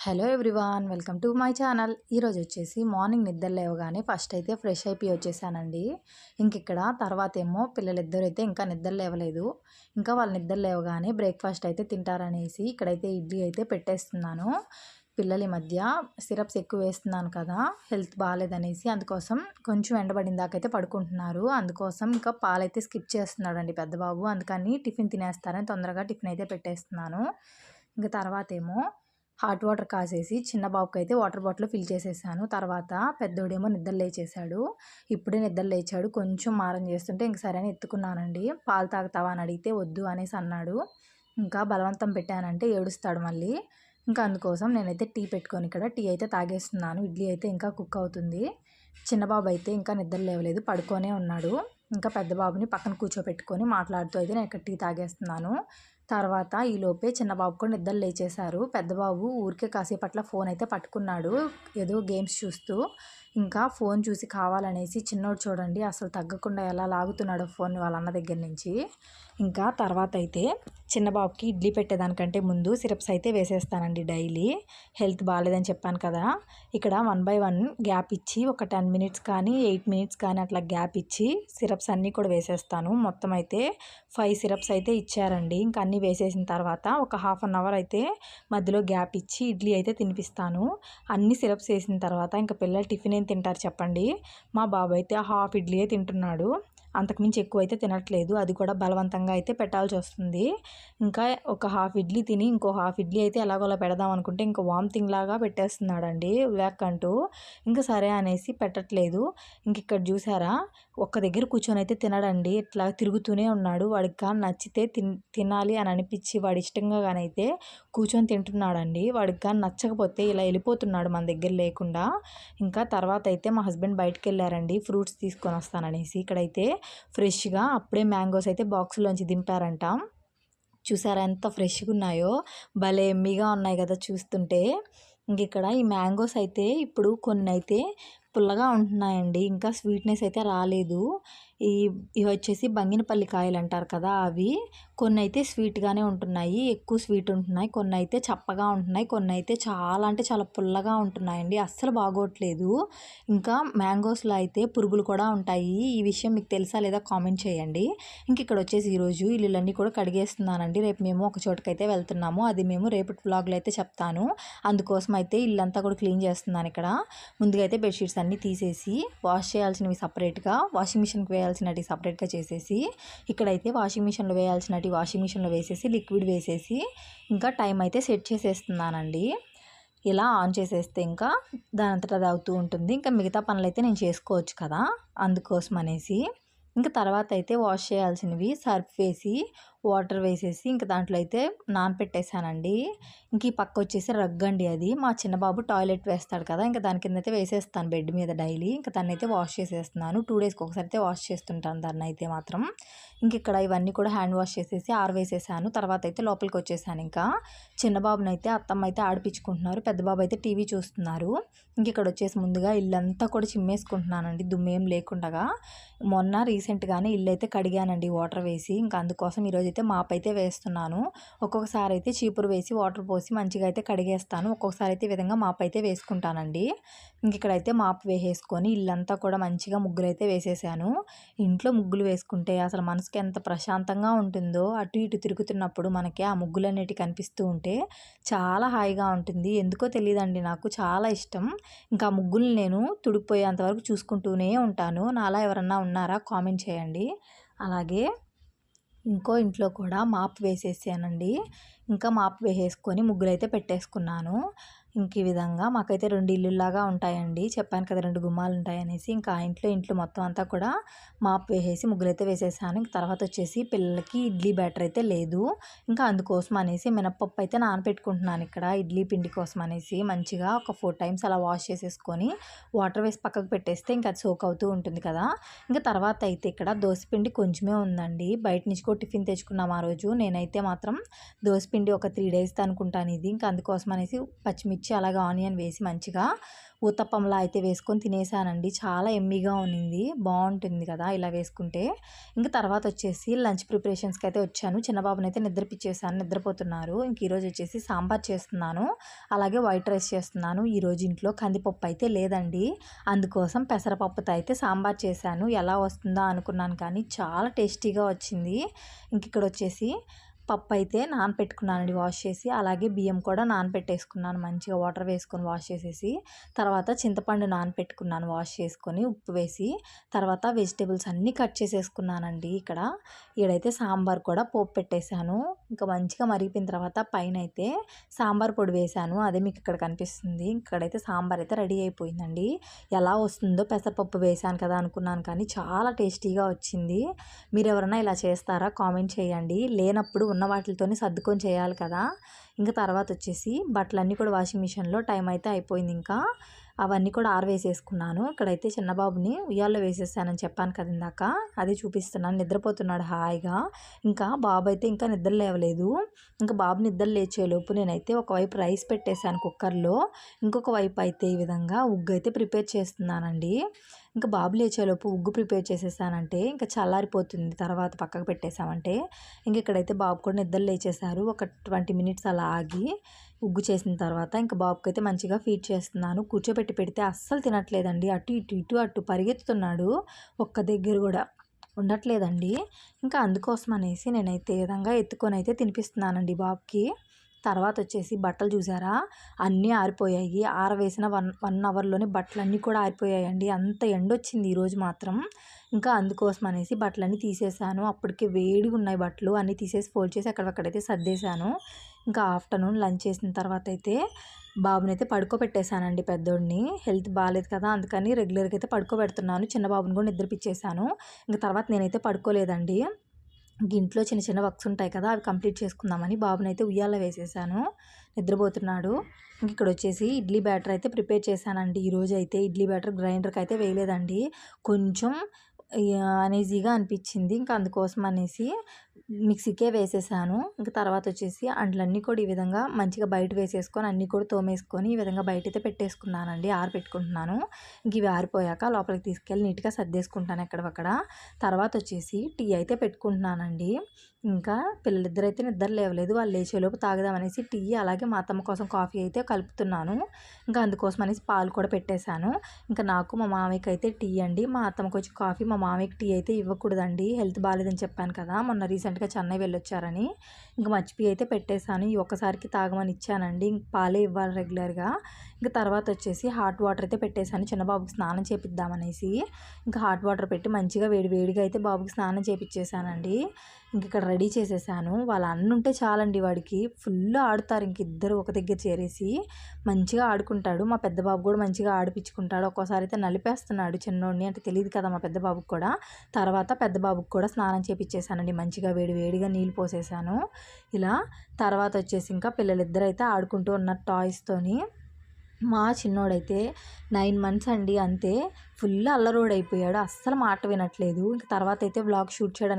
Hello everyone, welcome to my channel. ఈరోజు వచ్చేసి morning నిద్ర లేవగానే ఫస్ట్ అయితే ఫ్రెష్ అయిపోయి వచ్చేసానండి. ఇక్కడ తర్వాత ఏమో పిల్లలిద్దరూ అయితే ఇంకా నిద్ర లేవలేదు. ఇంకా వాళ్ళు నిద్ర లేవగానే బ్రేక్ఫాస్ట్ అయితే తింటారనేసి ఇక్కడైతే ఇడ్లీ అయితే పెట్టేస్తున్నాను. పిల్లల మధ్య సిరప్స్ ఎక్కువ వేస్తున్నాను కదా, హెల్త్ బాగాలేదనేసి, అందుకోసం కొంచెం ఎండబడిన దాకైతే పడుకుంటున్నారు. అందుకోసం ఇంకా పాలైతే స్కిప్ చేస్తున్నాడండి పెద్ద బాబు. అందుకని టిఫిన్ తినేస్తారని తొందరగా టిఫిన్ అయితే పెట్టేస్తున్నాను. ఇంకా తర్వాత ఏమో హాట్ వాటర్ కాసేసి చిన్న బాబుకైతే వాటర్ బాటిల్ ఫిల్ చేసేసాను. తర్వాత పెద్దోడేమో నిద్ర లేచేశాడు. ఇప్పుడే నిద్ర లేచాడు. కొంచెం మారం చేస్తుంటే ఇంక సరే అని ఎత్తుకున్నానండి. పాలు తాగుతావా అని అడిగితే వద్దు అనేసి అన్నాడు. ఇంకా బలవంతం పెట్టానంటే ఏడుస్తాడు మళ్ళీ. ఇంకా అందుకోసం నేనైతే టీ పెట్టుకొని ఇక్కడ టీ అయితే తాగేస్తున్నాను. ఇడ్లీ అయితే ఇంకా కుక్ అవుతుంది. చిన్న బాబు అయితే ఇంకా నిద్ర లేవలేదు, పడుకొనే ఉన్నాడు. ఇంకా పెద్ద బాబుని పక్కన కూర్చోపెట్టుకొని మాట్లాడుతూ అయితే నేను ఇక్కడ టీ తాగేస్తున్నాను. తర్వాత ఈలోపే చిన్న బాబు కూడా నిద్ర లేచేశారు. పెద్ద బాబు ఊరికే కాసేపట్ల ఫోన్ అయితే పట్టుకున్నాడు, ఏదో గేమ్స్ చూస్తూ. ఇంకా ఫోన్ చూసి కావాలనేసి చిన్నోడు చూడండి అసలు తగ్గకుండా ఎలా లాగుతున్నాడో ఫోన్ వాళ్ళ అన్న దగ్గర నుంచి. ఇంకా తర్వాత అయితే చిన్న బాబుకి ఇడ్లీ పెట్టేదానికంటే ముందు సిరప్స్ అయితే వేసేస్తానండి డైలీ. హెల్త్ బాగాలేదని చెప్పాను కదా, ఇక్కడ 1 by 1 గ్యాప్ ఇచ్చి ఒక 10 minutes కానీ 8 minutes కానీ అట్లా గ్యాప్ ఇచ్చి సిరప్స్ అన్నీ కూడా వేసేస్తాను. మొత్తం అయితే 5 సిరప్స్ అయితే ఇచ్చారండి. ఇంకా అన్నీ వేసేసిన తర్వాత ఒక 1/2 hour అయితే మధ్యలో గ్యాప్ ఇచ్చి ఇడ్లీ అయితే తినిపిస్తాను. అన్ని సిరప్స్ వేసిన తర్వాత ఇంకా పిల్లలు టిఫిన్ ఏం తింటారు చెప్పండి. మా బాబు అయితే హాఫ్ ఇడ్లీయే తింటున్నాడు, అంతకుమించి ఎక్కువ అయితే తినట్లేదు. అది కూడా బలవంతంగా అయితే పెట్టాల్సి వస్తుంది. ఇంకా ఒక హాఫ్ ఇడ్లీ తిని ఇంకో హాఫ్ ఇడ్లీ అయితే ఎలాగోలా పెడదాం అనుకుంటే ఇంకా వామిటింగ్ లాగా పెట్టేస్తున్నాడండి వ్యాక్ అంటూ. ఇంకా సరే అనేసి పెట్టట్లేదు. ఇక్కడ చూసారా, ఒక్క దగ్గర కూర్చొని అయితే తినడండి, ఇట్లా తిరుగుతూనే ఉన్నాడు. వాడికి కానీ నచ్చితే తినాలి అని అనిపించి వాడి ఇష్టంగా కానీ అయితే కూర్చొని తింటున్నాడండి. వాడికి కానీ నచ్చకపోతే ఇలా వెళ్ళిపోతున్నాడు మన దగ్గర లేకుండా. ఇంకా తర్వాత అయితే మా హస్బెండ్ బయటకు వెళ్ళారండి ఫ్రూట్స్ తీసుకొని వస్తాననేసి. ఇక్కడైతే ఫ్రెష్గా అప్పుడే మ్యాంగోస్ అయితే బాక్స్లోంచి దింపారంట. చూసారా ఎంత ఫ్రెష్గా ఉన్నాయో, భలే ఎమ్మీగా ఉన్నాయి కదా చూస్తుంటే. ఇక్కడ ఈ మ్యాంగోస్ అయితే ఇప్పుడు కొన్ని అయితే పుల్లగా ఉంటున్నాయండి, ఇంకా స్వీట్నెస్ అయితే రాలేదు. ఇవి వచ్చేసి బంగినపల్లి కాయలు అంటారు కదా, అవి కొన్ని అయితే స్వీట్గానే ఉంటున్నాయి, ఎక్కువ స్వీట్ ఉంటున్నాయి. కొన్ని అయితే చప్పగా ఉంటున్నాయి, కొన్ని అయితే చాలా అంటే చాలా పుల్లగా ఉంటున్నాయండి, అస్సలు బాగోట్లేదు. ఇంకా మ్యాంగోస్లో అయితే పురుగులు కూడా ఉంటాయి. ఈ విషయం మీకు తెలుసా లేదా కామెంట్ చేయండి. ఇక్కడ వచ్చేసి ఈరోజు ఇల్లులన్నీ కూడా కడిగేస్తున్నానండి. రేపు మేము ఒక చోటుకైతే వెళ్తున్నాము, అది మేము రేపటి వ్లాగ్లో అయితే చెప్తాను. అందుకోసం అయితే ఇల్లంతా కూడా క్లీన్ చేస్తున్నాను. ఇక్కడ ముందుగా అయితే బెడ్షీట్స్ అన్నీ తీసేసి వాష్ చేయాల్సినవి సపరేట్గా, వాషింగ్ మిషన్కి వేయాల్సినవి సపరేట్గా చేసేసి, ఇక్కడైతే వాషింగ్ మిషన్లో వేయాల్సినవి వాషింగ్ మిషన్లో వేసేసి లిక్విడ్ వేసేసి ఇంకా టైం అయితే సెట్ చేసేస్తున్నానండి. ఇలా ఆన్ చేసేస్తే ఇంకా దాని అంతటా అది అవుతూ ఉంటుంది. ఇంకా మిగతా పనులు అయితే నేను చేసుకోవచ్చు కదా, అందుకోసం అనేసి. ఇంకా తర్వాత అయితే వాష్ చేయాల్సినవి సర్ఫ్ వేసి వాటర్ వేసేసి ఇంకా దాంట్లో అయితే నానపెట్టేసానండి. ఈ పక్క వచ్చేసి రగ్ అండి, అది మా చిన్నబాబు టాయిలెట్ వేస్తాడు కదా, ఇంకా దాని కింద అయితే వేసేస్తాను బెడ్ మీద డైలీ. ఇంకా దాన్ని అయితే వాష్ చేసేస్తున్నాను. 2 daysకి ఒకసారి అయితే వాష్ చేస్తుంటాను దాన్ని అయితే మాత్రం. ఇక్కడ ఇవన్నీ కూడా హ్యాండ్ వాష్ చేసేసి ఆరవేసేసాను. తర్వాత అయితే లోపలికి వచ్చేసాను. ఇంకా చిన్నబాబుని అయితే అత్తమ్మ అయితే ఆడిపించుకుంటున్నారు, పెద్ద బాబు అయితే టీవీ చూస్తున్నారు. ఇక్కడ వచ్చేసి ముందుగా ఇల్లంతా కూడా చిమ్మేసుకుంటున్నానండి దుమ్మేం లేకుండా. మొన్న రీసెంట్గానే ఇల్లు అయితే కడిగానండి వాటర్ వేసి. ఇంకా అందుకోసం ఈరోజు అయితే మాప్ అయితే వేస్తున్నాను. ఒక్కొక్కసారి అయితే చీపురు వేసి వాటర్ పోసి మంచిగా అయితే కడిగేస్తాను, ఒక్కొక్కసారి అయితే ఈ విధంగా మాప్ అయితే వేసుకుంటానండి. ఇక్కడైతే మాప్ వేసేసుకొని ఇల్లంతా కూడా మంచిగా ముగ్గులు అయితే వేసేసాను. ఇంట్లో ముగ్గులు వేసుకుంటే అసలు మనసుకి ఎంత ప్రశాంతంగా ఉంటుందో, అటు ఇటు తిరుగుతున్నప్పుడు మనకి ఆ ముగ్గులన్నిటి కనిపిస్తూ ఉంటే చాలా హాయిగా ఉంటుంది. ఎందుకో తెలియదండి, నాకు చాలా ఇష్టం. ఇంకా ముగ్గులు నేను తుడిపోయేంత వరకు చూసుకుంటూనే ఉంటాను. నాలా ఎవరన్నా ఉన్నారా కామెంట్ చేయండి. అలాగే ఇంకో ఇంట్లో కూడా మాప్ వేసేసానండి. ఇంకా మాప్ వేసేసుకొని ముగ్గులు అయితే పెట్టేసుకున్నాను. ఈ విధంగా మాకైతే 2 ఇల్లులాగా ఉంటాయండి, చెప్పాను కదా 2 గుమ్మాలు ఉంటాయనేసి. ఇంకా ఆ ఇంట్లో మొత్తం అంతా కూడా మాప్ వేసేసి ముగ్గులు అయితే వేసేసాను. తర్వాత వచ్చేసి పిల్లలకి ఇడ్లీ బ్యాటర్ అయితే లేదు, ఇంకా అందుకోసం అనేసి మినపప్పు అయితే నానపెట్టుకుంటున్నాను ఇక్కడ ఇడ్లీ పిండి కోసం అనేసి. మంచిగా ఒక 4 times అలా వాష్ చేసేసుకొని వాటర్ వేసి పక్కకు పెట్టేస్తే ఇంకా అది సోక్ అవుతూ ఉంటుంది కదా. తర్వాత అయితే ఇక్కడ దోసపిండి కొంచెమే ఉందండి, బయట నుంచి కూడా టిఫిన్ తెచ్చుకున్నాం ఆ రోజు. నేనైతే మాత్రం దోసపిండి ఒక 3 days అనుకుంటాను ఇది. ఇంకా అందుకోసం అనేసి పచ్చిమిర్చి పచ్చిమిర్చి అలాగే ఆనియన్ వేసి మంచిగా ఊతప్పంలా అయితే వేసుకొని తినేసానండి. చాలా యమ్మీగా ఉన్నింది. బావుంటుంది కదా ఇలా వేసుకుంటే. ఇంక తర్వాత వచ్చేసి లంచ్ ప్రిపరేషన్స్‌కి అయితే వచ్చాను. చిన్న బాబునైతే నిద్రపిచ్చేసాను. నిద్రపోతున్నారు. ఇంక ఈరోజు వచ్చేసి సాంబార్ చేస్తున్నాను. అలాగే వైట్ రైస్ చేస్తున్నాను. ఈరోజు ఇంట్లో కందిపప్పు అయితే లేదండి. అందుకోసం పెసరపప్పుతో అయితే సాంబార్ చేశాను. ఎలా వస్తుందా అనుకున్నాను కానీ చాలా టేస్టీగా వచ్చింది. ఇంక ఇక్కడ వచ్చేసి పప్పు అయితే నానపెట్టుకున్నానండి వాష్ చేసి. అలాగే బియ్యం కూడా నానపెట్టేసుకున్నాను మంచిగా వాటర్ వేసుకొని వాష్ చేసేసి. తర్వాత చింతపండు నానపెట్టుకున్నాను వాష్ చేసుకొని ఉప్పు వేసి. తర్వాత వెజిటబుల్స్ అన్నీ కట్ చేసేసుకున్నానండి ఇక్కడ. ఈడైతే సాంబార్ కూడా పోపు పెట్టేశాను. ఇంకా మంచిగా మరిగిపోయిన తర్వాత పైనైతే సాంబార్ పొడి వేశాను. అదే మీకు ఇక్కడ కనిపిస్తుంది. ఇక్కడైతే సాంబార్ అయితే రెడీ అయిపోయిందండి. ఎలా వస్తుందో పెసరపప్పు వేశాను కదా అనుకున్నాను కానీ చాలా టేస్టీగా వచ్చింది. మీరు ఎవరైనా ఇలా చేస్తారా కామెంట్ చేయండి. లేనప్పుడు ఉన్న వాటితోనే సర్దుకొని చేయాలి కదా. ఇంకా తర్వాత వచ్చేసి బట్టలన్నీ కూడా వాషింగ్ మిషన్లో టైం అయితే అయిపోయింది. ఇంకా అవన్నీ కూడా ఆరవేసేసుకున్నాను. ఇక్కడైతే చిన్న బాబుని ఉయ్యాల్లో వేసేసానని చెప్పాను కదా ఇందాక, అది చూపిస్తున్నాను. నిద్రపోతున్నాడు హాయిగా. ఇంకా బాబు అయితే ఇంకా నిద్ర లేవలేదు. ఇంకా బాబు నిద్ర లేచేలోపు నేనైతే ఒకవైపు రైస్ పెట్టేశాను కుక్కర్లో. ఇంకొక వైపు అయితే ఈ విధంగా ఉగ్గు అయితే ప్రిపేర్ చేస్తున్నానండి. ఇంకా బాబు లేచేలోపు ఉగ్గు ప్రిపేర్ చేసేసానంటే ఇంకా చల్లారిపోతుంది తర్వాత పక్కకు పెట్టేసామంటే. ఇంక ఇక్కడైతే బాబు కూడా నిద్ర లేచేశారు. ఒక 20 మినిట్స్ అలా ఆగి ఉగ్గు చేసిన తర్వాత ఇంకా బాబుకైతే మంచిగా ఫీడ్ చేస్తున్నాను. కూర్చోబెట్టి పెడితే అస్సలు తినట్లేదండి. అటు ఇటు ఇటు అటు పరిగెత్తుతున్నాడు. ఒక్క దగ్గర కూడా ఉండట్లేదండి. ఇంకా అందుకోసం అనేసి నేనైతే ఈ విధంగా ఎత్తుకొని అయితే తినిపిస్తున్నానండి బాబుకి. తర్వాత వచ్చేసి బట్టలు చూసారా అన్నీ ఆరిపోయాయి. ఆరవేసిన 1 అవర్లోనే బట్టలన్నీ కూడా ఆరిపోయాయండి. అంత ఎండొచ్చింది ఈరోజు మాత్రం. ఇంకా అందుకోసం అనేసి బట్టలన్నీ తీసేసాను. అప్పటికే వేడిగా ఉన్నాయి బట్టలు అన్నీ తీసేసి ఫోల్డ్ చేసి అక్కడక్కడైతే సర్దేశాను. ఇంకా ఆఫ్టర్నూన్ లంచ్ చేసిన తర్వాత అయితే బాబునైతే పడుకోబెట్టేశానండి పెద్దోడిని. హెల్త్ బాగాలేదు కదా అందుకని రెగ్యులర్గా అయితే పడుకోబెడుతున్నాను. చిన్న బాబుని కూడా నిద్రపిచ్చేసాను. ఇంకా తర్వాత నేనైతే పడుకోలేదండి. ఇంట్లో చిన్న చిన్న వర్క్స్ ఉంటాయి కదా అవి కంప్లీట్ చేసుకుందామని బాబునైతే ఉయ్యాల వేసేసాను. నిద్రపోతున్నాడు. ఇంక ఇక్కడ వచ్చేసి ఇడ్లీ బ్యాటర్ అయితే ప్రిపేర్ చేశానండి. ఈరోజు అయితే ఇడ్లీ బ్యాటర్ గ్రైండర్కి అయితే వేయలేదండి. కొంచెం అనీజీగా అనిపించింది. ఇంకా అందుకోసం అనేసి మిక్సీకే వేసేసాను. ఇంక తర్వాత వచ్చేసి అంట్లన్నీ కూడా ఈ విధంగా మంచిగా బయట వేసేసుకొని అన్నీ కూడా తోమేసుకొని ఈ విధంగా బయటైతే పెట్టేసుకున్నానండి. ఆరబెట్టుకుంటున్నాను. ఇంక ఇవి ఆరిపోయాక లోపలికి తీసుకెళ్ళి నీట్గా సర్దేసుకుంటాను ఎక్కడవక్కడ. తర్వాత వచ్చేసి టీ అయితే పెట్టుకుంటున్నానండి. ఇంకా పిల్లలిద్దరైతే నిద్ర లేవలేదు. వాళ్ళు లేచేలోపు తాగుదామనేసి టీ అలాగే మా అత్తమ్మ కోసం కాఫీ అయితే కలుపుతున్నాను. ఇంకా అందుకోసం అనేసి పాలు కూడా పెట్టేశాను. ఇంకా నాకు మా మామయ్యకి అయితే టీ అండి. మా అత్తమ్మకి వచ్చి కాఫీ, మా మామయ్యకి టీ అయితే ఇవ్వకూడదండి. హెల్త్ బాగాలేదని చెప్పాను కదా మొన్న రీసెంట్గా చెన్నై వెళ్ళొచ్చారని. ఇంక మర్చిపోయి అయితే పెట్టేశాను. ఈ ఒక్కసారికి తాగమని ఇచ్చానండి. ఇంక పాలే ఇవ్వాలి రెగ్యులర్గా. ఇంకా తర్వాత వచ్చేసి హాట్ వాటర్ అయితే పెట్టేశాను చిన్న బాబుకి స్నానం చేపిద్దామనేసి. ఇంకా హాట్ వాటర్ పెట్టి మంచిగా వేడి వేడిగా అయితే బాబుకి స్నానం చేపిచ్చేసానండి. ఇంక ఇక్కడ రెడీ చేసేసాను. వాళ్ళ అన్న ఉంటే చాలండి వాడికి ఫుల్ ఆడుతారు. ఇంక ఇద్దరు ఒక దగ్గర చేరేసి మంచిగా ఆడుకుంటాడు. మా పెద్ద బాబు కూడా మంచిగా ఆడిపించుకుంటాడు. ఒక్కోసారి అయితే నలిపేస్తున్నాడు చిన్నోడిని, అంటే తెలియదు కదా మా పెద్ద బాబుకి కూడా. తర్వాత పెద్ద బాబుకి కూడా స్నానం చేపిచ్చేసానండి. మంచిగా వేడి వేడిగా నీళ్ళు పోసేసాను. ఇలా తర్వాత వచ్చేసి ఇంకా పిల్లలిద్దరు అయితే ఆడుకుంటూ ఉన్నారు టాయ్స్తోని. మా చిన్నోడైతే 9 మంత్స్ అండి అంతే. ఫుల్ అల్లరోడైపోయాడు. అస్సలు మాట వినట్లేదు. ఇంక తర్వాత అయితే వ్లాగ్ షూట్ చేయడానికి